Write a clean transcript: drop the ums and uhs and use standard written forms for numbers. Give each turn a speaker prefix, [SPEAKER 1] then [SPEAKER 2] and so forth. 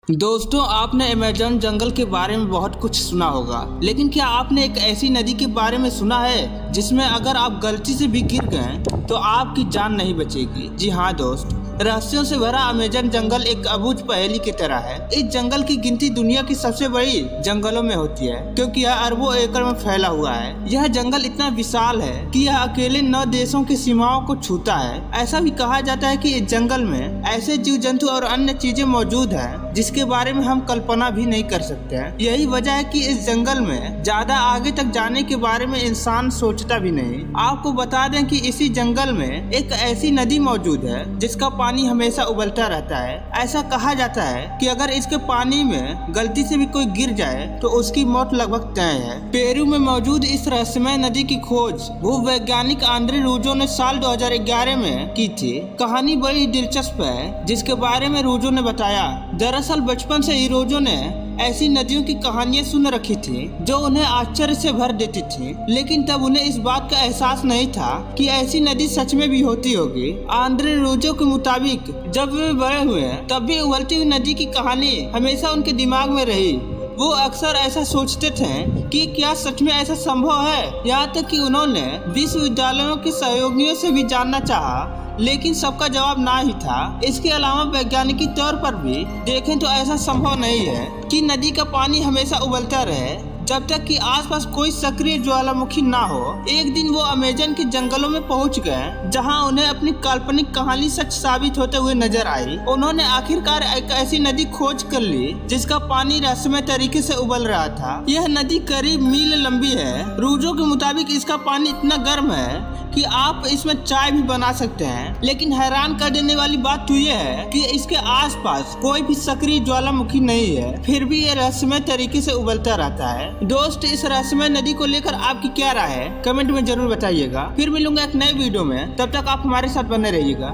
[SPEAKER 1] दोस्तों, आपने अमेज़न जंगल के बारे में बहुत कुछ सुना होगा, लेकिन क्या आपने एक ऐसी नदी के बारे में सुना है जिसमें अगर आप गलती से भी गिर गए तो आपकी जान नहीं बचेगी। जी हाँ दोस्त, रहस्यों से भरा अमेज़न जंगल एक अबूझ पहेली की तरह है। इस जंगल की गिनती दुनिया की सबसे बड़ी जंगलों में होती है, क्योंकि यह अरबों एकड़ में फैला हुआ है। यह जंगल इतना विशाल है कि यह अकेले 9 देशों की सीमाओं को छूता है। ऐसा भी कहा जाता है कि इस जंगल में ऐसे जीव जंतु और अन्य चीजें मौजूद हैं जिसके बारे में हम कल्पना भी नहीं कर सकते हैं। यही वजह है कि इस जंगल में ज्यादा आगे तक जाने के बारे में इंसान सोचता भी नहीं। आपको बता दें कि इसी जंगल में एक ऐसी नदी मौजूद है जिसका पानी हमेशा उबलता रहता है। ऐसा कहा जाता है कि अगर इसके पानी में गलती से भी कोई गिर जाए तो उसकी मौत लगभग तय है। पेरू में मौजूद इस रहस्यमय नदी की खोज भूवैज्ञानिक आंद्रे रूजो ने साल 2011 में की थी। कहानी बड़ी दिलचस्प है जिसके बारे में रूजो ने बताया। दरअसल बचपन से ही रूजो ने ऐसी नदियों की कहानियां सुन रखी थी जो उन्हें आश्चर्य से भर देती थी, लेकिन तब उन्हें इस बात का एहसास नहीं था कि ऐसी नदी सच में भी होती होगी। आंद्रे रूजो के मुताबिक जब वे बड़े हुए तब भी उबलती हुई नदी की कहानी हमेशा उनके दिमाग में रही। वो अक्सर ऐसा सोचते थे कि क्या सच में ऐसा संभव है। यहाँ तक कि उन्होंने विश्वविद्यालयों के सहयोगियों से भी जानना चाहा, लेकिन सबका जवाब ना ही था। इसके अलावा वैज्ञानिक तौर पर भी देखें तो ऐसा संभव नहीं है कि नदी का पानी हमेशा उबलता रहे जब तक कि आसपास कोई सक्रिय ज्वालामुखी ना हो। एक दिन वो अमेज़न के जंगलों में पहुंच गए जहां उन्हें अपनी काल्पनिक कहानी सच साबित होते हुए नजर आई। उन्होंने आखिरकार एक ऐसी नदी खोज कर ली जिसका पानी रहस्यमय तरीके से उबल रहा था। यह नदी करीब मील लंबी है। रूजो के मुताबिक इसका पानी इतना गर्म है कि आप इसमें चाय भी बना सकते हैं। लेकिन हैरान कर देने वाली बात तो यह है कि इसके आसपास कोई भी सक्रिय ज्वालामुखी नहीं है, फिर भी ये रहस्यमय तरीके से उबलता रहता है। दोस्त, इस रहस्यमय नदी को लेकर आपकी क्या राय है, कमेंट में जरूर बताइएगा। फिर मिलूंगा एक नए वीडियो में, तब तक आप हमारे साथ बने रहिएगा।